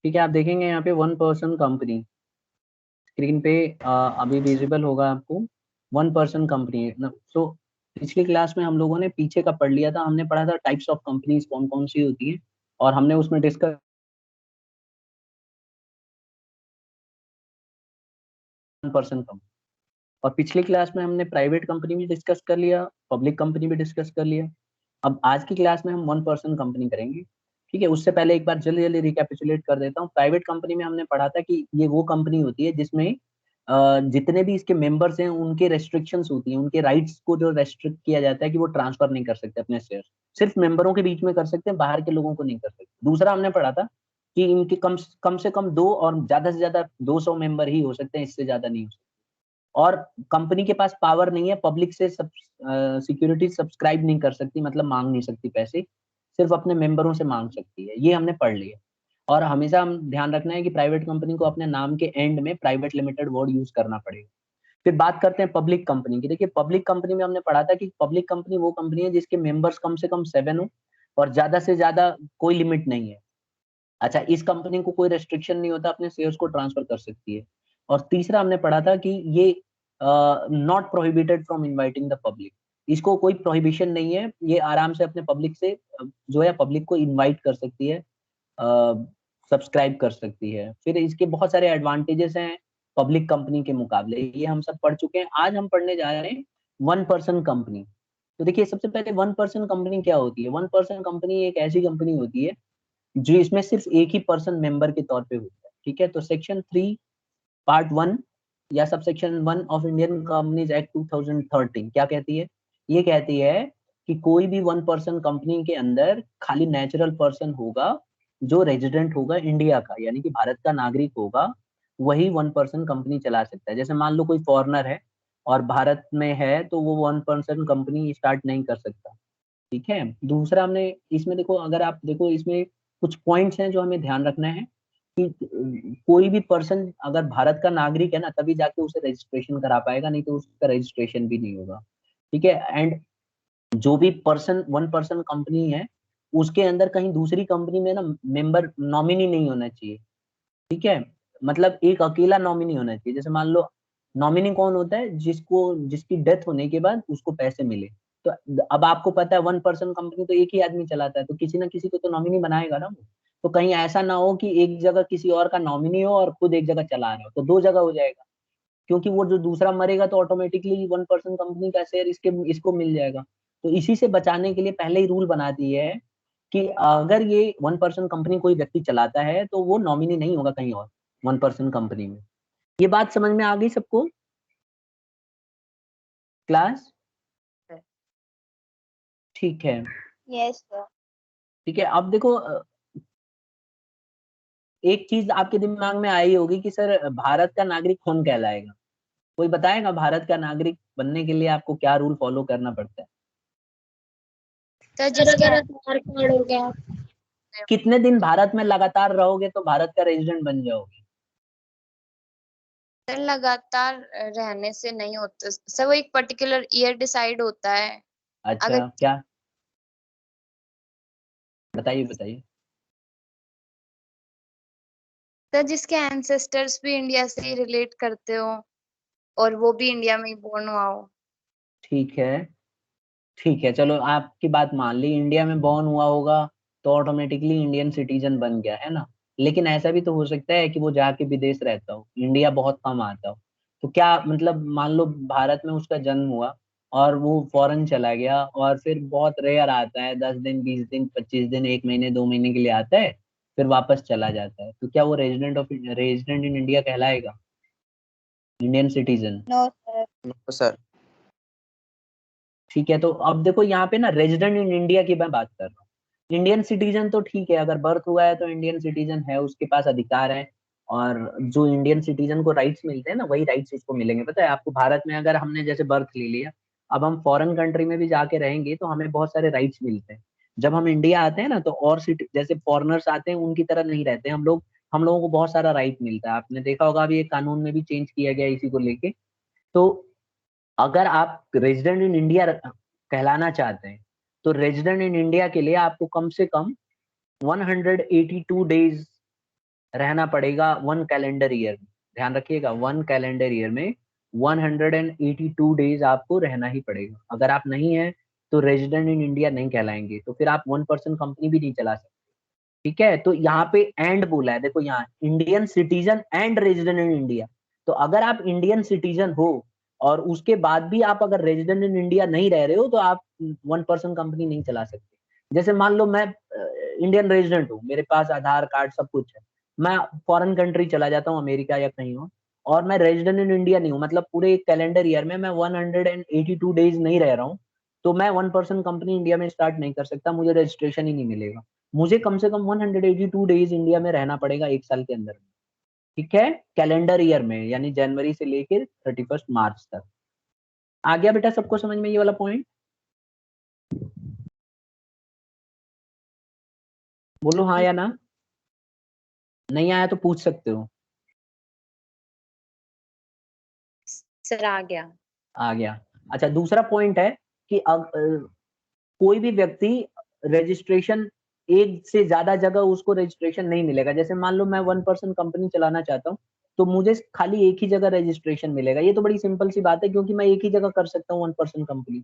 ठीक है, आप देखेंगे यहाँ पे 1% कंपनी स्क्रीन पे अभी विजिबल होगा आपको। 1% कंपनी है। सो पिछली क्लास में हम लोगों ने पीछे का पढ़ लिया था, हमने पढ़ा था टाइप्स ऑफ कंपनीज कौन कौन सी होती है, और हमने उसमें डिस्कस 1% कंपनी। और पिछली क्लास में हमने प्राइवेट कंपनी भी डिस्कस कर लिया, पब्लिक कंपनी भी डिस्कस कर लिया। अब आज की क्लास में हम 1% कंपनी करेंगे। ठीक है, उससे पहले एक बार जल्दी जल्दी रिकैपिचुलेट कर देता हूँ। प्राइवेट कंपनी में हमने पढ़ा था कि ये वो कंपनी होती है जिसमें जितने भी इसके मेंबर्स हैं उनके रेस्ट्रिक्शंस होती हैं, उनके राइट्स को जो रेस्ट्रिक्ट किया जाता है कि वो ट्रांसफर नहीं कर सकते अपने शेयर, सिर्फ मेंबरों के बीच में कर सकते हैं, बाहर के लोगों को नहीं कर सकते। दूसरा हमने पढ़ा था कि इनके कम से कम 2 और ज्यादा से ज्यादा 200 मेंबर ही हो सकते हैं, इससे ज्यादा नहीं हो सकते। और कंपनी के पास पावर नहीं है पब्लिक से सिक्योरिटी सब्सक्राइब नहीं कर सकती, मतलब मांग नहीं सकती पैसे, सिर्फ अपने मेंबरों से मांग सकती है। ये हमने पढ़ लिया। और हमेशा हम ध्यान रखना है कि प्राइवेट कंपनी को अपने नाम के एंड में प्राइवेट लिमिटेड वर्ड यूज करना पड़ेगा। फिर बात करते हैं पब्लिक कंपनी की। देखिए, पब्लिक कंपनी में हमने पढ़ा था कि पब्लिक कंपनी वो कंपनी है जिसके मेंबर्स कम से कम 7 हो और ज्यादा से ज्यादा कोई लिमिट नहीं है। अच्छा, इस कंपनी को कोई रेस्ट्रिक्शन नहीं होता, अपने शेयर्स को ट्रांसफर कर सकती है। और तीसरा हमने पढ़ा था कि ये not prohibited from inviting the public, इसको कोई प्रोहिबिशन नहीं है, ये आराम से अपने पब्लिक से जो है पब्लिक को इनवाइट कर सकती है, सब्सक्राइब कर सकती है। फिर इसके बहुत सारे एडवांटेजेस हैं पब्लिक कंपनी के मुकाबले, ये हम सब पढ़ चुके हैं। आज हम पढ़ने जा रहे हैं 1% कंपनी। तो देखिए, सबसे पहले 1% कंपनी क्या होती है। 1% कंपनी एक ऐसी कंपनी होती है जो इसमें सिर्फ एक ही पर्सन मेंबर के तौर पे होता है। ठीक है, तो सेक्शन 3 पार्ट 1 या sub section 1 of Indian companies act 2013 क्या कहती है। ये कहती है कि कोई भी 1% कंपनी के अंदर खाली नेचुरल पर्सन होगा जो रेजिडेंट होगा इंडिया का, यानी कि भारत का नागरिक होगा, वही 1% कंपनी चला सकता है। जैसे मान लो कोई फॉरेनर है और भारत में है, तो वो 1% कंपनी स्टार्ट नहीं कर सकता। ठीक है, दूसरा हमने इसमें देखो, अगर आप देखो इसमें कुछ पॉइंट्स हैं जो हमें ध्यान रखना है कि कोई भी पर्सन अगर भारत का नागरिक है ना, तभी जाके उसे रजिस्ट्रेशन करा पाएगा, नहीं तो उसका रजिस्ट्रेशन भी नहीं होगा। ठीक है, एंड जो भी पर्सन 1% कंपनी है उसके अंदर कहीं दूसरी कंपनी में ना मेंबर नॉमिनी नहीं होना चाहिए। ठीक है, मतलब एक अकेला नॉमिनी होना चाहिए। जैसे मान लो नॉमिनी कौन होता है, जिसकी डेथ होने के बाद उसको पैसे मिले। तो अब आपको पता है 1% कंपनी तो एक ही आदमी चलाता है, तो किसी ना किसी को तो नॉमिनी बनाएगा ना वो। तो कहीं ऐसा ना हो कि एक जगह किसी और का नॉमिनी हो और खुद एक जगह चला रहा हो, तो 2 जगह हो जाएगा। क्योंकि वो जो दूसरा मरेगा तो ऑटोमेटिकली 1% कंपनी का शेयर इसको मिल जाएगा। तो इसी से बचाने के लिए पहले ही रूल बना दिए है कि अगर ये 1% कंपनी कोई व्यक्ति चलाता है तो वो नॉमिनी नहीं होगा कहीं और 1% कंपनी में। ये बात समझ में आ गई सबको क्लास? ठीक है। Yes sir. ठीक है, अब देखो एक चीज आपके दिमाग में आई होगी कि सर भारत का नागरिक कौन कहलाएगा। कोई बताएगा भारत का नागरिक बनने के लिए आपको क्या रूल फॉलो करना पड़ता है? तो जिसके आधार कार्ड हो गया। कितने दिन भारत में लगातार रहोगे तो भारत का रेजिडेंट बन जाओगे? सर लगातार रहने से नहीं होता सर, वो एक पर्टिकुलर ईयर डिसाइड होता है। अच्छा, अगर क्या? बताइए बताइए। सर जिसके एंसेस्टर्स भी इंडिया से ही रिलेट करते हो और वो भी इंडिया में ही बोर्न हुआ हो। ठीक है, ठीक है, चलो आपकी बात मान ली, इंडिया में बॉर्न हुआ होगा तो ऑटोमेटिकली इंडियन सिटीजन बन गया है ना। लेकिन ऐसा भी तो हो सकता है कि वो जाके विदेश रहता हो, इंडिया बहुत कम आता हो। तो क्या मतलब, मान लो भारत में उसका जन्म हुआ और वो फॉरेन चला गया और फिर बहुत रेयर आता है, 10 दिन 20 दिन 25 दिन 1 महीने 2 महीने के लिए आता है, फिर वापस चला जाता है, तो क्या वो रेजिडेंट इन इंडिया कहलाएगा, Indian citizen? No sir. No sir. ठीक है, तो अब देखो यहाँ पे ना रेजिडेंट इन इंडिया की मैं बात कर रहा हूँ। इंडियन सिटीजन तो ठीक है, अगर बर्थ हुआ है तो इंडियन सिटीजन है, उसके पास अधिकार है। और जो इंडियन सिटीजन को राइट्स मिलते हैं ना, वही राइट्स उसको मिलेंगे। पता है आपको, भारत में अगर हमने जैसे बर्थ ले लिया, अब हम फॉरेन कंट्री में भी जाके रहेंगे तो हमें बहुत सारे राइट्स मिलते हैं। जब हम इंडिया आते हैं ना, तो और सिटी जैसे फॉरेनर्स आते हैं उनकी तरह नहीं रहते हम लोग, हम लोगों को बहुत सारा राइट मिलता है। आपने देखा होगा अभी एक कानून में भी चेंज किया गया है इसी को लेके। तो अगर आप रेजिडेंट इन इंडिया कहलाना चाहते हैं, तो रेजिडेंट इन इंडिया के लिए आपको कम से कम 182 डेज रहना पड़ेगा 1 कैलेंडर ईयर में। ध्यान रखिएगा 1 कैलेंडर ईयर में 182 डेज आपको रहना ही पड़ेगा। अगर आप नहीं है तो रेजिडेंट इन इंडिया नहीं कहलाएंगे, तो फिर आप 1% कंपनी भी नहीं चला सकते। ठीक है, तो यहाँ पे एंड बोला है, देखो यहाँ Indian citizen and resident in India. तो अगर आप इंडियन सिटीजन हो और उसके बाद भी आप अगर रेजिडेंट इन इंडिया नहीं रह रहे हो तो आप 1% कंपनी नहीं चला सकते। जैसे मान लो मैं इंडियन रेजिडेंट हूँ, मेरे पास आधार कार्ड सब कुछ है, मैं फॉरेन कंट्री चला जाता हूँ, अमेरिका या कहीं और मैं रेजिडेंट इन इंडिया नहीं हूँ, मतलब पूरे एक कैलेंडर ईयर में मैं 182 डेज नहीं रह रहा हूँ, तो मैं 1% कंपनी इंडिया में स्टार्ट नहीं कर सकता, मुझे रजिस्ट्रेशन ही नहीं मिलेगा। मुझे कम से कम 182 डेज इंडिया में रहना पड़ेगा एक साल के अंदर। ठीक है, कैलेंडर ईयर में, यानी जनवरी से लेकर 31 मार्च तक। आ गया बेटा सबको समझ में ये वाला पॉइंट? बोलो हाँ या ना। नहीं आया तो पूछ सकते हो। सर आ गया। आ गया। अच्छा, दूसरा पॉइंट है कि कोई भी व्यक्ति रजिस्ट्रेशन एक से ज्यादा जगह उसको रजिस्ट्रेशन नहीं मिलेगा। जैसे मान लो मैं 1% कंपनी चलाना चाहता हूँ तो मुझे खाली एक ही जगह रजिस्ट्रेशन मिलेगा। ये तो बड़ी सिंपल सी बात है, क्योंकि मैं एक ही जगह कर सकता हूँ 1% कंपनी।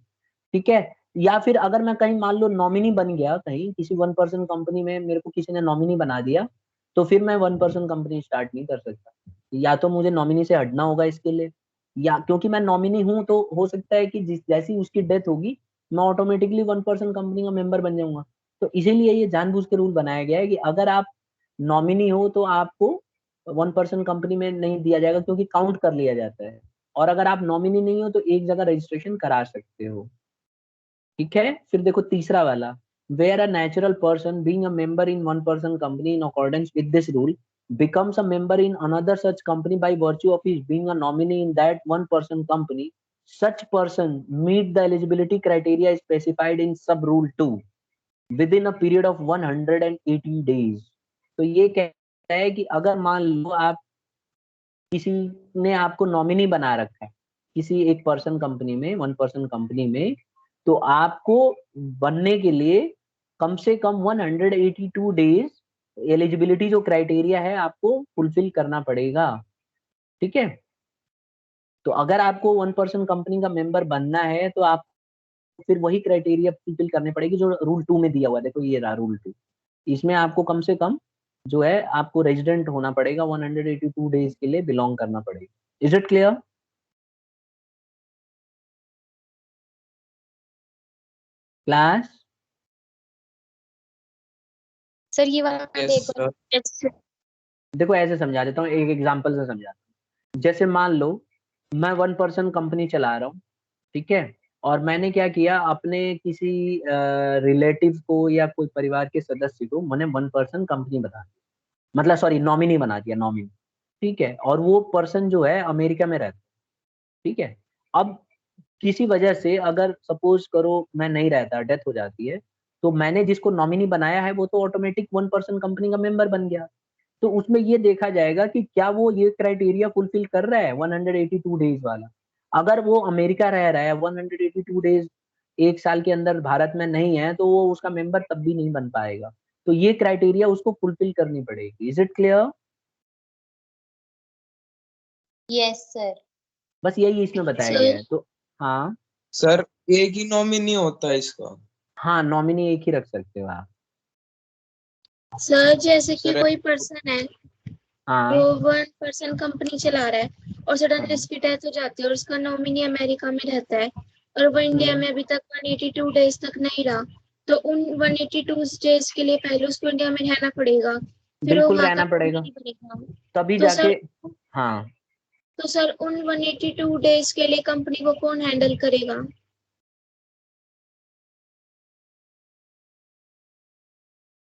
ठीक है, या फिर अगर मैं कहीं मान लो नॉमिनी बन गया, कहीं किसी 1% कंपनी में मेरे को किसी ने नॉमिनी बना दिया, तो फिर मैं 1% कंपनी स्टार्ट नहीं कर सकता। या तो मुझे नॉमिनी से हटना होगा इसके लिए, या क्योंकि मैं नॉमिनी हूं तो हो सकता है कि जैसी उसकी डेथ होगी मैं ऑटोमेटिकली 1% कंपनी का मेंबर बन जाऊंगा। तो इसीलिए ये जानबूझ के रूल बनाया गया है कि अगर आप नॉमिनी हो तो आपको 1% कंपनी में नहीं दिया जाएगा, क्योंकि काउंट कर लिया जाता है। और अगर आप नॉमिनी नहीं हो तो एक जगह रजिस्ट्रेशन करा सकते हो। ठीक है, फिर देखो तीसरा वाला, where a natural person being a member in 1% company in accordance with this rule becomes a member in another such company by virtue of his being a nominee in that 1% company, such person meet the eligibility criteria specified in sub rule 2 within a period of 180 days। तो ये कहता है कि अगर मान लो आप, किसी ने आपको नॉमिनी बना रखा है किसी एक पर्सन कंपनी में, 1% कंपनी में, तो आपको बनने के लिए कम से कम 182 डेज एलिजिबिलिटी जो क्राइटेरिया है आपको फुलफिल करना पड़ेगा। ठीक है, तो अगर आपको 1% कंपनी का मेंबर बनना है तो आप फिर वही क्राइटेरिया फुलफिल करने पड़ेगी जो रूल 2 में दिया हुआ है। देखो ये रहा रूल 2, इसमें आपको कम से कम जो है आपको रेजिडेंट होना पड़ेगा, 182 डेज के लिए बिलोंग करना पड़ेगा। Is it clear class? Sir ये वाला यस एक सर। बार देखो ऐसे समझा देता हूँ, एक एग्जांपल से समझाता हूँ। जैसे मान लो मैं 1% कंपनी चला रहा हूँ, ठीक है, और मैंने क्या किया, अपने किसी रिलेटिव को या कोई परिवार के सदस्य को मैंने 1% कंपनी बना दिया, मतलब सॉरी नॉमिनी बना दिया, नॉमिनी। ठीक है, और वो पर्सन जो है अमेरिका में रहता है। ठीक है, अब किसी वजह से अगर सपोज करो मैं नहीं रहता, डेथ हो जाती है, तो मैंने जिसको नॉमिनी बनाया है वो तो ऑटोमेटिक 1% कंपनी का मेंबर बन गया। तो उसमें ये देखा जाएगा कि क्या वो ये क्राइटेरिया फुलफिल कर रहा है 182 डेज वाला। अगर वो अमेरिका रह रहा है 182 डेज एक साल के अंदर भारत में नहीं है, तो वो उसका मेंबर तब भी नहीं बन पाएगा। तो ये क्राइटेरिया उसको फुलफिल करनी पड़ेगी। Is it clear? Yes sir. बस यही इसमें बताया गया है। तो हाँ सर एक ही नॉमिनी होता है इसका? हाँ, नॉमिनी एक ही रख सकते हो आप। सर जैसे कि सर कोई पर्सन है हाँ वो 1% कंपनी चला रहा है और सडन हाँ, उसकी डेथ हो जाती है और उसका नॉमिनी अमेरिका में रहता है और वो इंडिया में अभी तक 182 डेज तक नहीं रहा, तो उन 182 डेज के लिए पहले उसको इंडिया में रहना पड़ेगा, फिर वो बिल्कुल वहाँ का रहना पड़ेगा, नॉमिनी बनेगा। तभी तो जाके। सर हाँ, तो सर उन 182 डेज के लिए कंपनी को कौन हैंडल करेगा?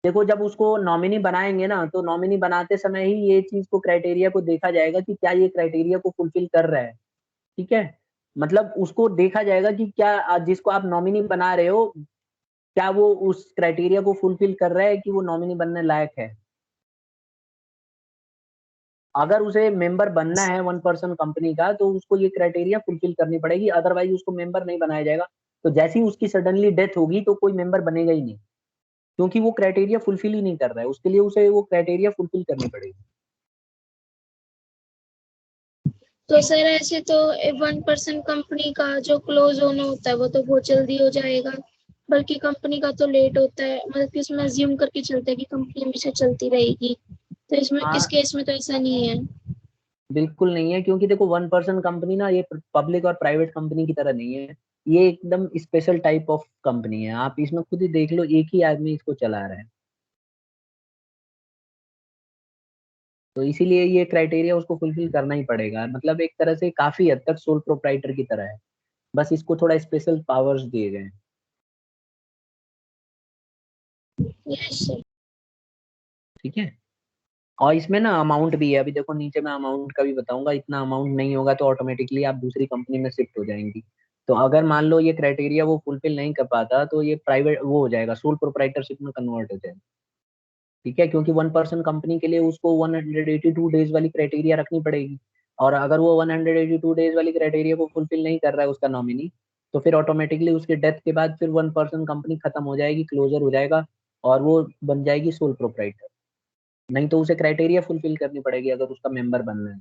देखो जब उसको नॉमिनी बनाएंगे ना, तो नॉमिनी बनाते समय ही ये चीज को, क्राइटेरिया को देखा जाएगा कि क्या ये क्राइटेरिया को फुलफिल कर रहा है। ठीक है, मतलब उसको देखा जाएगा कि क्या जिसको आप नॉमिनी बना रहे हो, क्या वो उस क्राइटेरिया को फुलफिल कर रहा है कि वो नॉमिनी बनने लायक है। अगर उसे मेंबर बनना है 1% कंपनी का, तो उसको ये क्राइटेरिया फुलफिल करनी पड़ेगी, अदरवाइज उसको मेंबर नहीं बनाया जाएगा। तो जैसे ही उसकी सडनली डेथ होगी तो कोई मेंबर बनेगा ही नहीं, क्योंकि वो क्राइटेरिया फुलफिल ही नहीं कर रहा है, उसके लिए उसे वो क्राइटेरिया फुलफिल करनी पड़ेगी। तो सर ऐसे तो 1% कंपनी का जो क्लोज होना होता है वो तो बहुत जल्दी हो जाएगा, बल्कि कंपनी का तो लेट होता है, मतलब कि उसमें अज्यूम करके चलता है कि कंपनी हमेशा चलती रहेगी, तो इसमें इस हाँ केस में तो ऐसा नहीं है। बिल्कुल नहीं है, क्योंकि देखो 1% कंपनी ना ये पब्लिक और प्राइवेट कंपनी की तरह नहीं है। ये एकदम स्पेशल टाइप ऑफ कंपनी है। आप इसमें खुद ही देख लो, एक ही आदमी इसको चला रहा है। तो इसीलिए ये क्राइटेरिया उसको फुलफिल करना ही पड़ेगा। मतलब एक तरह से काफी हद तक सोल प्रोप्राइटर की तरह है, बस इसको थोड़ा स्पेशल पावर्स दिए गए हैं। Yes sir. ठीक है। और इसमें ना अमाउंट भी है। अभी देखो नीचे मैं अमाउंट का भी बताऊंगा। इतना अमाउंट नहीं होगा तो ऑटोमेटिकली आप दूसरी कंपनी में शिफ्ट हो जाएंगी। तो अगर मान लो ये क्राइटेरिया वो फुलफिल नहीं कर पाता तो ये प्राइवेट वो हो जाएगा, सोल प्रोप्राइटरशिप में कन्वर्ट हो जाएगा। ठीक है, क्योंकि 1% कंपनी के लिए उसको 182 डेज वाली क्राइटेरिया रखनी पड़ेगी। और अगर वो 182 डेज वाली क्राइटेरिया को फुलफिल नहीं कर रहा है उसका नॉमिनी, तो फिर ऑटोमेटिकली उसके डेथ के बाद फिर 1% कंपनी खत्म हो जाएगी, क्लोजर हो जाएगा, और वो बन जाएगी सोल प्रोप्राइटर। नहीं तो उसे क्राइटेरिया फुलफिल करनी पड़ेगी अगर उसका मेंबर बनना है।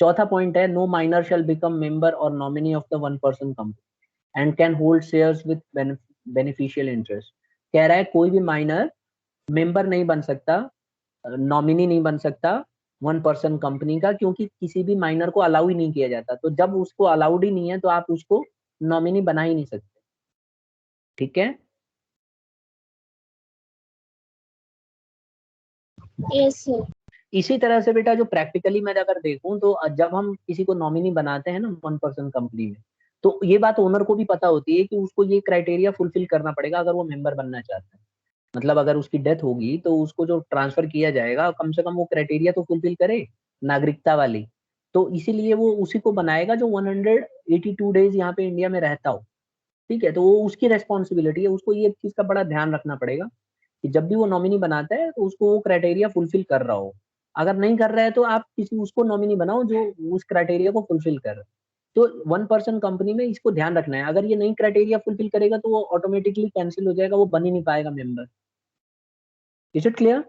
चौथा पॉइंट है, no minor shall become member और nominee of the 1% company and can hold shares with beneficial interest. कह रहा है कोई भी माइनर मेंबर नहीं बन सकता, नॉमिनी नहीं बन सकता 1% कंपनी का, क्योंकि किसी भी माइनर को अलाउ ही नहीं किया जाता। तो जब उसको अलाउड ही नहीं है तो आप उसको नॉमिनी बना ही नहीं सकते। ठीक है। Yes sir. इसी तरह से बेटा जो प्रैक्टिकली मैं अगर देखूं तो जब हम किसी को नॉमिनी बनाते हैं ना 1% कंपनी में, तो ये बात ओनर को भी पता होती है कि उसको ये क्राइटेरिया फुलफिल करना पड़ेगा अगर वो मेंबर बनना चाहता है। मतलब अगर उसकी डेथ होगी तो उसको जो ट्रांसफर किया जाएगा कम से कम वो क्राइटेरिया तो फुलफिल करे, नागरिकता वाली। तो इसीलिए वो उसी को बनाएगा जो 182 डेज यहाँ पे इंडिया में रहता हो। ठीक है, तो वो उसकी रेस्पॉन्सिबिलिटी है। उसको ये चीज का बड़ा ध्यान रखना पड़ेगा कि जब भी वो नॉमिनी बनाता है तो उसको वो क्राइटेरिया फुलफिल कर रहा हो। अगर नहीं कर रहा है तो आप किसी उसको नॉमिनी बनाओ जो उस क्राइटेरिया को फुलफिल कर रहा है। तो 1% कंपनी में इसको ध्यान रखना है। अगर ये नई क्राइटेरिया फुलफिल करेगा तो वो ऑटोमेटिकली कैंसिल हो जाएगा, वो बन ही नहीं पाएगा मेंबर। Is it clear?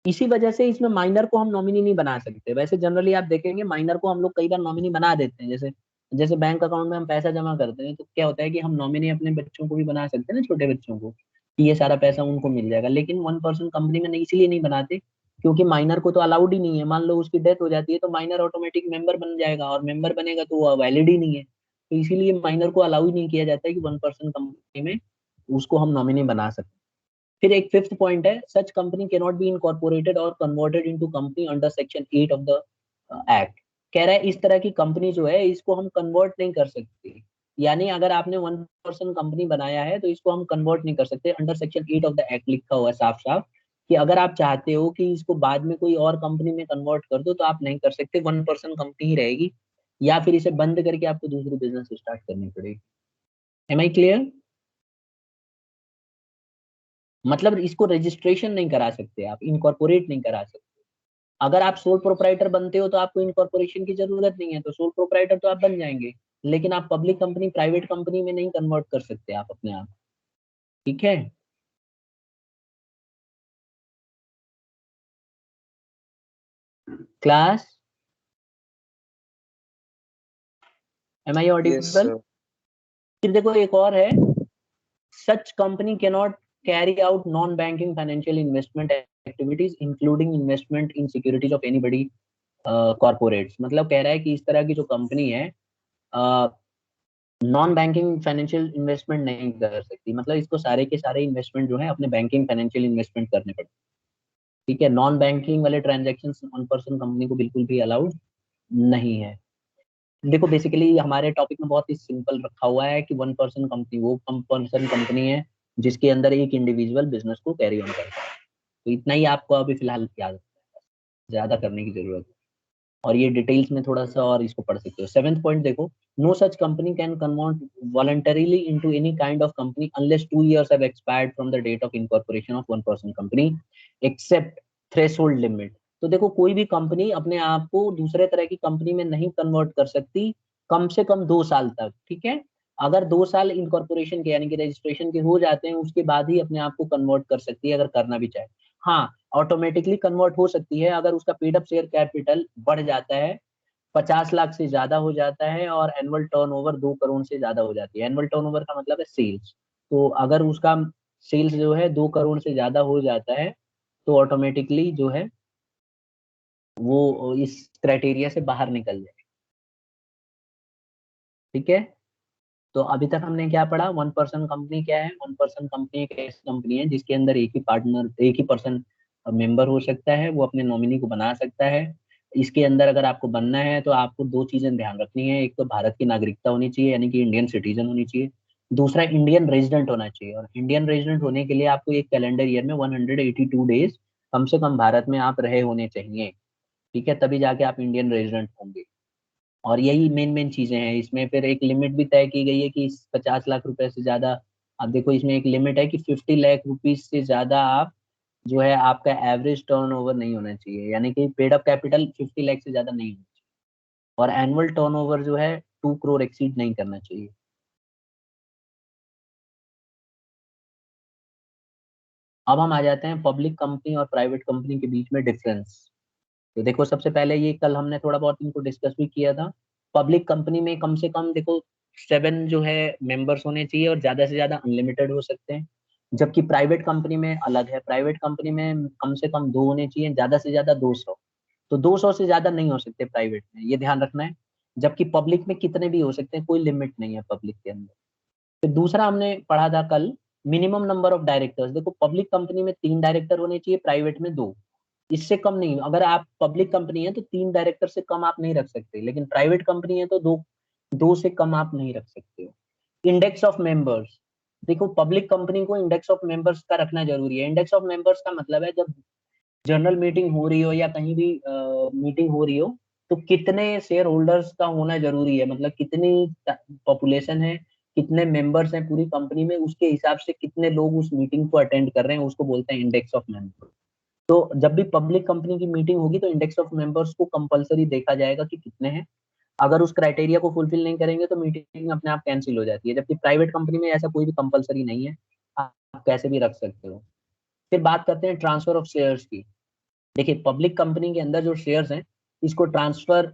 इसी वजह से इसमें माइनर को हम नॉमिनी नहीं बना सकते। वैसे जनरली आप देखेंगे माइनर को हम लोग कई बार नॉमिनी बना देते हैं। जैसे जैसे बैंक अकाउंट में हम पैसा जमा करते हैं तो क्या होता है कि हम नॉमिनी अपने बच्चों को भी बना सकते हैं ना, छोटे बच्चों को, कि ये सारा पैसा उनको मिल जाएगा। लेकिन 1% कंपनी में नहीं, इसलिए नहीं बनाते क्योंकि माइनर को तो अलाउड ही नहीं है। मान लो उसकी डेथ हो जाती है तो माइनर ऑटोमेटिक मेंबर बन जाएगा, और मेंबर बनेगा तो वो वैलिड ही नहीं है। तो इसीलिए माइनर को अलाउ ही नहीं किया जाता है कि 1% कंपनी में उसको हम नॉमिनी बना सकते। फिर एक फिफ्थ पॉइंट है, such company can not be incorporated और converted into company under section 8 of the act. कह रहा है इस तरह की कंपनी जो है इसको हम कन्वर्ट नहीं कर सकते। यानी अगर आपने 1% कंपनी बनाया है तो इसको हम कन्वर्ट नहीं कर सकते। Under section 8 of the act लिखा हुआ है साफ साफ कि अगर आप चाहते हो कि इसको बाद में कोई और कंपनी में कन्वर्ट कर दो तो आप नहीं कर सकते, 1% कंपनी ही रहेगी, या फिर इसे बंद करके आपको दूसरी बिजनेस स्टार्ट करनी पड़ेगी। Am I clear? मतलब इसको रजिस्ट्रेशन नहीं करा सकते, आप इनकॉर्पोरेट नहीं करा सकते। अगर आप सोल प्रोप्राइटर बनते हो तो आपको इनकॉर्पोरेशन की जरूरत नहीं है, तो सोल प्रोप्राइटर तो आप बन जाएंगे। लेकिन आप पब्लिक कंपनी प्राइवेट कंपनी में नहीं कन्वर्ट कर सकते आप अपने आप। ठीक है। क्लास, एम आई यस ऑडिबल? सर। फिर देखो एक और है, such company can not carry out non banking financial investment activities including investment in securities of anybody corporates. मतलब कह रहा है कि इस तरह की जो कंपनी है नॉन बैंकिंग फाइनेंशियल इन्वेस्टमेंट नहीं कर सकती। मतलब इसको सारे के सारे इन्वेस्टमेंट जो है अपने बैंकिंग फाइनेंशियल इन्वेस्टमेंट करने पड़ते। ठीक है, नॉन बैंकिंग वाले ट्रांजेक्शन 1% कंपनी को बिल्कुल भी अलाउड नहीं है। देखो बेसिकली हमारे टॉपिक में बहुत ही सिंपल रखा हुआ है कि 1% कंपनी वो 1% कंपनी है जिसके अंदर एक इंडिविजुअल बिजनेस को कैरी ऑन करता है। तो इतना ही आपको अभी फिलहाल याद रखना है, ज्यादा करने की जरूरत है। और ये डिटेल्स में थोड़ा सा और इसको पढ़ सकते हो। सेवेंथ पॉइंट देखो, no such company can convert voluntarily into any kind of company unless 2 years have expired from the date of incorporation of 1% company except threshold limit। तो देखो कोई भी कंपनी अपने आप को दूसरे तरह की कंपनी में नहीं कन्वर्ट कर सकती कम से कम 2 साल तक। ठीक है, अगर 2 साल इनकॉर्पोरेशन के यानी कि रजिस्ट्रेशन के हो जाते हैं उसके बाद ही अपने आप को कन्वर्ट कर सकती है अगर करना भी चाहे। हाँ, ऑटोमेटिकली कन्वर्ट हो सकती है अगर उसका पेड अप शेयर कैपिटल बढ़ जाता है, 50 लाख से ज्यादा हो जाता है और एनुअल टर्नओवर 2 करोड़ से ज्यादा हो जाती है। एनुअल टर्नओवर का मतलब है सेल्स। तो अगर उसका सेल्स जो है 2 करोड़ से ज्यादा हो जाता है तो ऑटोमेटिकली जो है वो इस क्राइटेरिया से बाहर निकल जाए। ठीक है, तो अभी तक हमने क्या पढ़ा, 1% कंपनी क्या है। 1% कंपनी एक ऐसी कंपनी है जिसके अंदर एक ही पर्सन मेंबर हो सकता है, वो अपने नॉमिनी को बना सकता है। इसके अंदर अगर आपको बनना है तो आपको दो चीजें ध्यान रखनी है, एक तो भारत की नागरिकता होनी चाहिए यानी कि इंडियन सिटीजन होनी चाहिए, दूसरा इंडियन रेजिडेंट होना चाहिए। और इंडियन रेजिडेंट होने के लिए आपको एक कैलेंडर ईयर में 182 डेज कम से कम भारत में आप रहे होने चाहिए। ठीक है, तभी जाके आप इंडियन रेजिडेंट होंगे। और यही मेन मेन चीजें हैं इसमें। फिर एक लिमिट भी तय की गई है कि 50 लाख रुपए से ज्यादा, आप देखो इसमें एक लिमिट है कि 50 लाख रुपीज से ज्यादा आप जो है आपका एवरेज टर्नओवर नहीं होना चाहिए, यानी कि पेड अप कैपिटल 50 लाख से ज्यादा नहीं होना चाहिए और एनुअल टर्नओवर जो है 2 करोड़ एक्सीड नहीं करना चाहिए। अब हम आ जाते हैं पब्लिक कंपनी और प्राइवेट कंपनी के बीच में डिफरेंस। तो देखो सबसे पहले ये कल हमने थोड़ा बहुत इनको डिस्कस भी किया था। पब्लिक कंपनी में कम से कम देखो 7 जो है मेंबर्स होने चाहिए और ज्यादा से ज्यादा अनलिमिटेड हो सकते हैं। जबकि प्राइवेट कंपनी में अलग है, प्राइवेट कंपनी में कम से कम 2 होने चाहिए, ज्यादा से ज्यादा 200। तो 200 से ज्यादा नहीं हो सकते प्राइवेट में, ये ध्यान रखना है। जबकि पब्लिक में कितने भी हो सकते हैं, कोई लिमिट नहीं है पब्लिक के अंदर। फिर दूसरा हमने पढ़ा था कल, मिनिमम नंबर ऑफ डायरेक्टर्स। देखो पब्लिक कंपनी में 3 डायरेक्टर होने चाहिए, प्राइवेट में 2, इससे कम नहीं। अगर आप पब्लिक कंपनी है तो 3 डायरेक्टर से कम आप नहीं रख सकते, लेकिन प्राइवेट कंपनी है तो 2 से कम आप नहीं रख सकते हो। इंडेक्स ऑफ मेंबर्स, देखो पब्लिक कंपनी को इंडेक्स ऑफ मेंबर्स का रखना जरूरी है। इंडेक्स ऑफ मेंबर्स का मतलब है जब जनरल मीटिंग हो रही हो या कहीं भी मीटिंग हो रही हो तो कितने शेयर होल्डर्स का होना जरूरी है, मतलब कितनी पॉपुलेशन है, कितने मेंबर्स हैं पूरी कंपनी में, उसके हिसाब से कितने लोग उस मीटिंग को अटेंड कर रहे हैं, उसको बोलते हैं इंडेक्स ऑफ मेंबर्स। तो जब भी पब्लिक कंपनी की मीटिंग होगी तो इंडेक्स ऑफ मेंबर्स को कंपलसरी देखा जाएगा कि कितने हैं। अगर उस क्राइटेरिया को फुलफिल नहीं करेंगे तो मीटिंग अपने आप कैंसिल हो जाती है। जबकि प्राइवेट कंपनी में ऐसा कोई भी कंपलसरी नहीं है, आप कैसे भी रख सकते हो। फिर बात करते हैं ट्रांसफर ऑफ शेयर्स की। देखिए पब्लिक कंपनी के अंदर जो शेयर्स हैं इसको ट्रांसफर,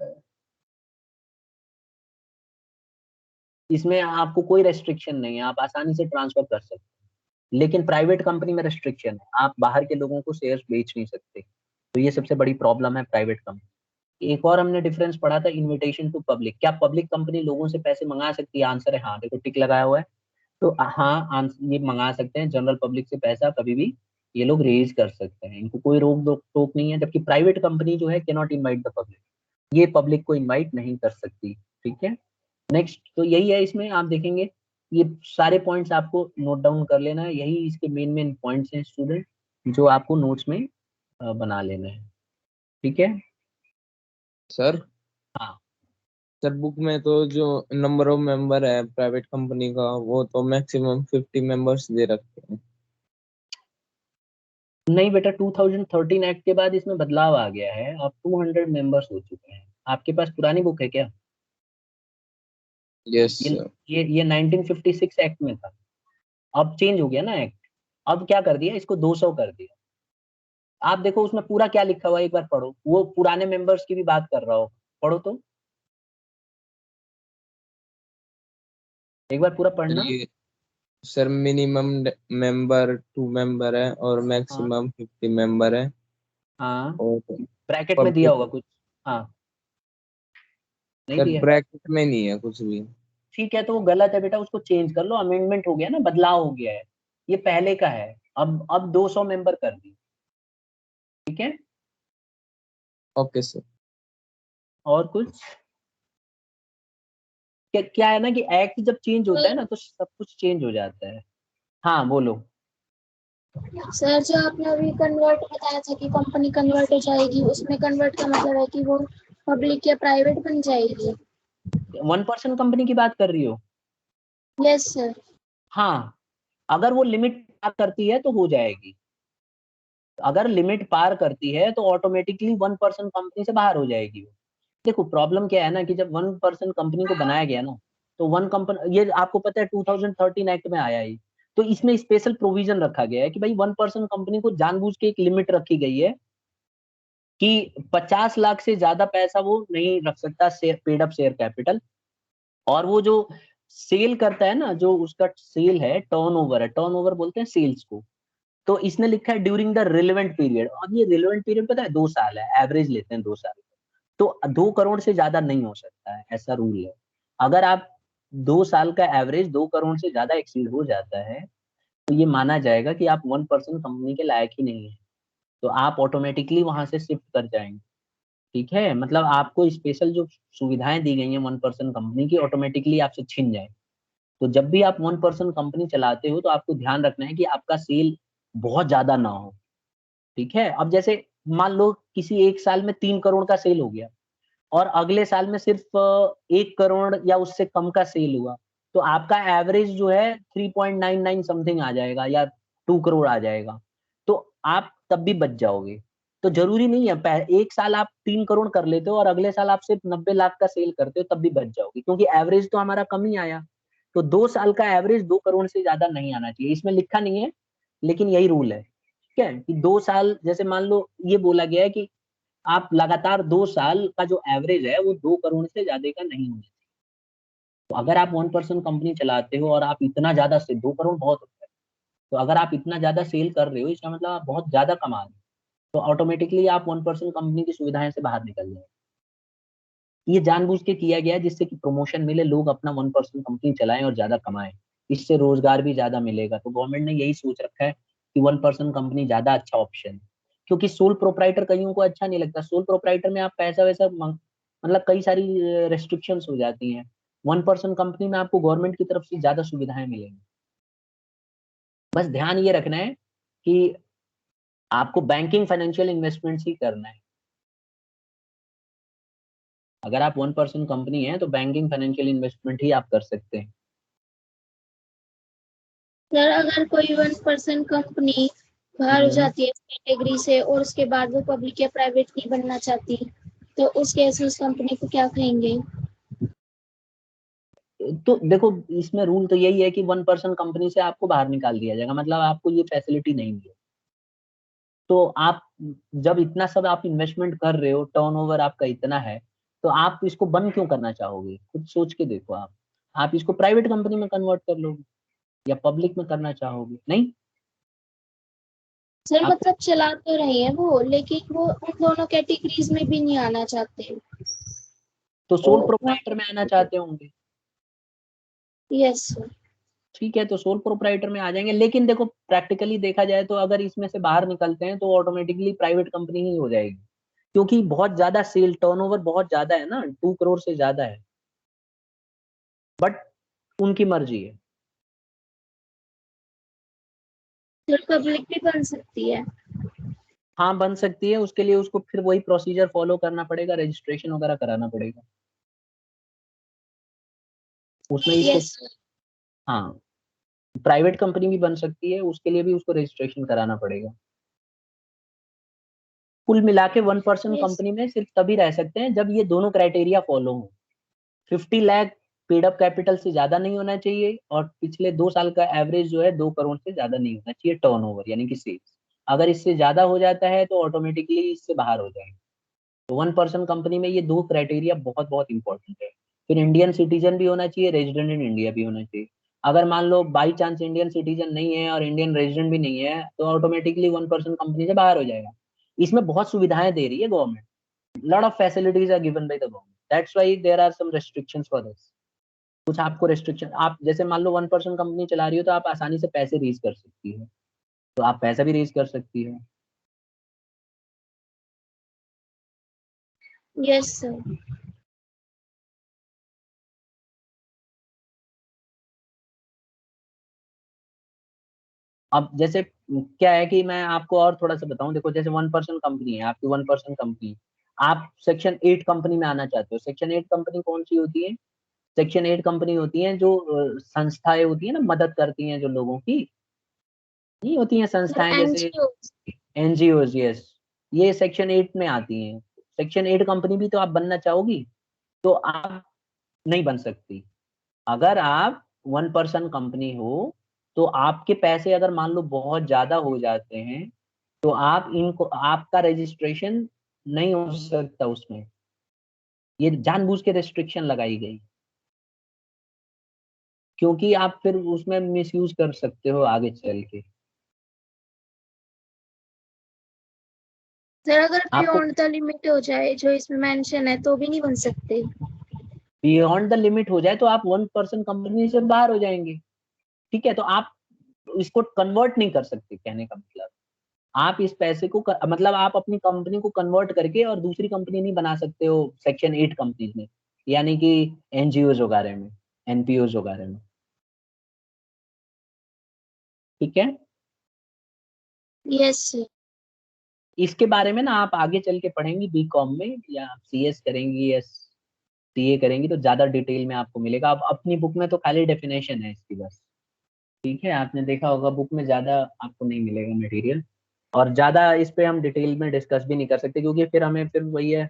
इसमें आपको कोई रेस्ट्रिक्शन नहीं है, आप आसानी से ट्रांसफर कर सकते हैं। लेकिन प्राइवेट कंपनी में रेस्ट्रिक्शन है, आप बाहर के लोगों को शेयर्स बेच नहीं सकते। तो ये सबसे बड़ी प्रॉब्लम है प्राइवेट कंपनी। एक और हमने डिफरेंस पढ़ा था, इनविटेशन टू पब्लिक। क्या पब्लिक कंपनी लोगों से पैसे मंगा सकती है? आंसर है हाँ, देखो टिक लगाया हुआ है। तो हाँ, ये मंगा सकते हैं, जनरल पब्लिक से पैसा कभी भी ये लोग रेज कर सकते हैं, इनको कोई रोक टोक नहीं है। जबकि प्राइवेट कंपनी जो है can not invite the public, ये पब्लिक को इनवाइट नहीं कर सकती। ठीक है, नेक्स्ट तो यही है। इसमें आप देखेंगे ये सारे पॉइंट्स आपको नोट डाउन कर लेना है, यही इसके मेन मेन पॉइंट्स हैं स्टूडेंट, जो आपको नोट्स में बना लेना है। ठीक है सर हाँ, सर बुक में तो जो नंबर ऑफ मेंबर है प्राइवेट कंपनी का वो तो मैक्सिमम 50 मेंबर्स दे रखते हैं। नहीं बेटा, 2013 एक्ट के बाद इसमें बदलाव आ गया है, अब 200 मेंबर्स हो चुके हैं। आपके पास पुरानी बुक है क्या? यस ये सर। ये 1956 एक्ट में था, अब चेंज हो गया ना एक्ट। अब क्या कर दिया, इसको 200 कर दिया। आप देखो उसमें पूरा क्या लिखा हुआ है, एक बार पढ़ो, वो पुराने मेंबर्स की भी बात कर रहा हो, पढ़ो तो एक बार पूरा पढ़ना। ये सर मिनिमम मेंबर 2 मेंबर है और हाँ मैक्सिमम 50 मेंबर है। हाँ, और ब्रैकेट में दिया पब्लिक होगा कुछ। हाँ, नहीं सर दिया। ब्रैकेट में नहीं है कुछ भी। ठीक है, तो वो गलत है बेटा, उसको चेंज कर लो, अमेंडमेंट हो गया ना, बदलाव हो गया है। ये पहले का है, अब 200 मेंबर कर दिए। ठीक है, ओके सर। और कुछ? क्या है ना कि एक्ट जब चेंज होता है ना तो सब कुछ चेंज हो जाता है। हाँ बोलो। सर जो आपने अभी कन्वर्ट बताया था कि कंपनी कन्वर्ट हो जाएगी, उसमें कन्वर्ट का मतलब है कि वो पब्लिक या प्राइवेट बन जाएगी? 1% कंपनी की बात कर रही हो? Yes sir. हाँ, अगर वो लिमिट पार करती है तो हो जाएगी। अगर लिमिट पार करती है तो ऑटोमेटिकली 1% कंपनी से बाहर हो जाएगी वो। देखो प्रॉब्लम क्या है ना कि जब 1% कंपनी को बनाया गया ना, तो वन कंपनी, ये आपको पता है 2013 एक्ट में आया है, तो इसमें स्पेशल प्रोविजन रखा गया है कि भाई 1% कंपनी को जानबूझ के एक लिमिट रखी गई है कि 50 लाख से ज्यादा पैसा वो नहीं रख सकता share, paid up share capital. और वो जो सेल करता है ना, जो उसका सेल है, टर्नओवर है, टर्नओवर बोलते हैं सेल्स को। तो इसने लिखा है ड्यूरिंग द रिलेवेंट पीरियड। अब ये रिलेवेंट पीरियड पता है 2 साल है, एवरेज लेते हैं 2 साल। तो 2 करोड़ से ज्यादा नहीं हो सकता है, ऐसा रूल है। अगर आप 2 साल का एवरेज 2 करोड़ से ज्यादा एक्सीड हो जाता है तो ये माना जाएगा कि आप 1% कंपनी के लायक ही नहीं है, तो आप ऑटोमेटिकली वहां से शिफ्ट कर जाएंगे। ठीक है, मतलब आपको स्पेशल जो सुविधाएं दी गई हैं 1% कंपनी की, ऑटोमेटिकली आपसे छिन जाए। तो जब भी आप 1% कंपनी चलाते हो तो आपको ध्यान रखना है कि आपका सेल बहुत ज्यादा ना हो। ठीक है, अब जैसे मान लो किसी एक साल में 3 करोड़ का सेल हो गया और अगले साल में सिर्फ 1 करोड़ या उससे कम का सेल हुआ, तो आपका एवरेज जो है 3.99 समथिंग आ जाएगा या 2 करोड़ आ जाएगा, तो आप तब भी बच जाओगे। तो जरूरी नहीं है एक साल आप 3 करोड़ कर लेते हो और अगले साल आप सिर्फ 90 लाख का सेल करते हो, तब भी बच जाओगे, क्योंकि एवरेज तो हमारा कम ही आया। तो 2 साल का एवरेज 2 करोड़ से ज्यादा नहीं आना चाहिए, इसमें लिखा नहीं है लेकिन यही रूल है। ठीक है, कि 2 साल, जैसे मान लो ये बोला गया है कि आप लगातार 2 साल का जो एवरेज है वो 2 करोड़ से ज्यादा का नहीं होना चाहिए। तो अगर आप 1% कंपनी चलाते हो और आप इतना ज्यादा से 2 करोड़ बहुत होता है, तो अगर आप इतना ज्यादा सेल कर रहे हो इसका मतलब आप बहुत ज्यादा कमा रहे हो, तो ऑटोमेटिकली आप 1% कंपनी की सुविधाएं से बाहर निकल जाए। ये जानबूझ के किया गया है जिससे कि प्रमोशन मिले, लोग अपना 1% कंपनी चलाएं और ज्यादा कमाएं, इससे रोजगार भी ज्यादा मिलेगा। तो गवर्नमेंट ने यही सोच रखा है कि 1% कंपनी ज्यादा अच्छा ऑप्शन है, क्योंकि सोल प्रोप्राइटर कईयों को अच्छा नहीं लगता। सोल प्रोप्राइटर में आप पैसा वैसा मतलब कई सारी रेस्ट्रिक्शंस हो जाती हैं। 1% कंपनी में आपको गवर्नमेंट की तरफ से ज्यादा सुविधाएं मिलेंगी। बस ध्यान ये रखना है कि आपको बैंकिंग फाइनेंशियल इन्वेस्टमेंट्स ही करना है। अगर आप 1% कंपनी है तो बैंकिंग फाइनेंशियल इन्वेस्टमेंट ही आप कर सकते हैं। सर अगर कोई 1% कंपनी बाहर हो जाती है इस कैटेगरी से और उसके बाद वो पब्लिक या प्राइवेट नहीं बनना चाहती, तो उस केस में उस कंपनी को क्या कहेंगे? तो देखो, इसमें रूल तो यही है कि 1% कंपनी से आपको बाहर निकाल दिया जाएगा, मतलब आपको ये फैसिलिटी नहीं मिलेगी। तो आप जब इतना सब आप इन्वेस्टमेंट कर रहे हो, टर्नओवर आपका इतना है, तो आप इसको बंद क्यों करना चाहोगे? खुद सोच के देखो। आप इसको प्राइवेट कंपनी में कन्वर्ट कर लोगे या पब्लिक में करना चाहोगे? नहीं, सर आप मतलब चला तो रहे हैं वो, लेकिन वो उन दोनों कैटेगरीज में भी नहीं आना चाहते। तो वो सोल प्रोप्राइटर में आना चाहते होंगे। Yes sir. ठीक है, तो सोल प्रोप्राइटर में आ जाएंगे, लेकिन देखो प्रैक्टिकली देखा जाए तो अगर इसमें से बाहर निकलते हैं तो ऑटोमेटिकली प्राइवेट कंपनी ही हो जाएगी, क्योंकि बहुत ज्यादा सेल, टर्नओवर बहुत ज्यादा है ना, 2 करोड़ से ज्यादा है। बट उनकी मर्जी है। सर पब्लिक भी बन सकती है? हाँ, बन सकती है, उसके लिए उसको फिर वही प्रोसीजर फॉलो करना पड़ेगा, रजिस्ट्रेशन वगैरह कराना पड़ेगा उसमें इसको। Yes sir. हाँ, प्राइवेट कंपनी भी बन सकती है, उसके लिए भी उसको रजिस्ट्रेशन कराना पड़ेगा। कुल मिला के 1% यस। कंपनी में सिर्फ तभी रह सकते हैं जब ये दोनों क्राइटेरिया फॉलो हो। 50 लाख पेड अप कैपिटल से ज्यादा नहीं होना चाहिए और पिछले 2 साल का एवरेज जो है 2 करोड़ से ज्यादा नहीं होना चाहिए टर्नओवर, यानी कि सेल्स। अगर इससे ज्यादा हो जाता है तो ऑटोमेटिकली इससे बाहर हो जाएंगे। तो 1% कंपनी में ये 2 क्राइटेरिया बहुत बहुत इंपॉर्टेंट है। फिर इंडियन सिटीजन भी होना चाहिए, रेजिडेंट इन इंडिया भी होना चाहिए। अगर मान लो बाई चांस इंडियन सिटीजन नहीं है और इंडियन रेजिडेंट भी नहीं है तो ऑटोमेटिकली 1% कंपनी से बाहर हो जाएगा। इसमें बहुत सुविधाएं दे रही है government, lot of facilities are given by the government, that's why there are some restrictions for this. कुछ आपको रेस्ट्रिक्शन, आप जैसे मान लो 1% कंपनी चला रही हो तो आप आसानी से पैसे रेज कर सकती है, तो आप पैसा भी रेज कर सकती है। Yes sir. अब जैसे क्या है कि मैं आपको और थोड़ा सा बताऊं, देखो जैसे 1% कंपनी है आपकी, 1% कंपनी, आप सेक्शन 8 कंपनी में आना चाहते हो। सेक्शन 8 कंपनी कौन सी होती है? सेक्शन 8 कंपनी होती है जो संस्थाएं होती है ना, मदद करती हैं जो लोगों की, नहीं होती हैं सर संस्थाएं जैसे एनजीओ। एनजीओज। यस, ये सेक्शन 8 में आती हैं। सेक्शन 8 कंपनी भी तो आप बनना चाहोगी, तो आप नहीं बन सकती। अगर आप 1% कंपनी हो तो आपके पैसे अगर मान लो बहुत ज्यादा हो जाते हैं तो आप इनको आपका रजिस्ट्रेशन नहीं हो सकता उसमें, ये जानबूझ के रेस्ट्रिक्शन लगाई गई क्योंकि आप फिर उसमें मिसयूज कर सकते हो आगे चल के। सर अगर आपको बियॉन्ड द लिमिट हो जाए जो इसमें मेंशन है तो भी नहीं बन सकते? बियॉन्ड द लिमिट हो जाए तो आप 1% कंपनी से बाहर हो जाएंगे, ठीक है। तो आप इसको कन्वर्ट नहीं कर सकते, कहने का मतलब आप इस पैसे को मतलब आप अपनी कंपनी को कन्वर्ट करके और दूसरी कंपनी नहीं बना सकते हो सेक्शन 8 कंपनीज में, यानी कि एनजीओज वगैरह में, एनपीओज वगैरह में, ठीक है। Yes sir. इसके बारे में ना आप आगे चल के पढ़ेंगी बीकॉम में, या आप सीएस करेंगी या सीए करेंगी तो ज्यादा डिटेल में आपको मिलेगा। अब अपनी बुक में तो खाली डेफिनेशन है इसकी बस, ठीक है। आपने देखा होगा बुक में ज्यादा आपको नहीं मिलेगा मटेरियल, और ज्यादा इस पे हम डिटेल में डिस्कस भी नहीं कर सकते क्योंकि फिर हमें फिर वही है,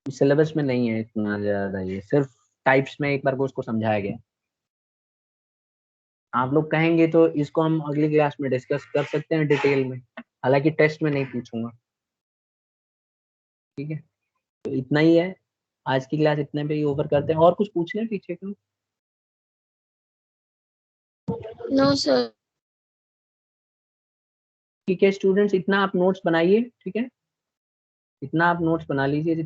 सिलेबस में नहीं है इतना ज्यादा, ये सिर्फ टाइप्स में एक बार को उसको समझाया गया। आप लोग कहेंगे तो इसको हम अगली क्लास में डिस्कस कर सकते हैं डिटेल में, हालांकि टेस्ट में नहीं पूछूंगा, ठीक है। तो इतना ही है, आज की क्लास इतने पे ही ओवर करते हैं। और कुछ पूछना पीछे का? No sir. ठीक है स्टूडेंट्स, इतना आप नोट्स बनाइए, ठीक है, इतना आप नोट्स बना लीजिए।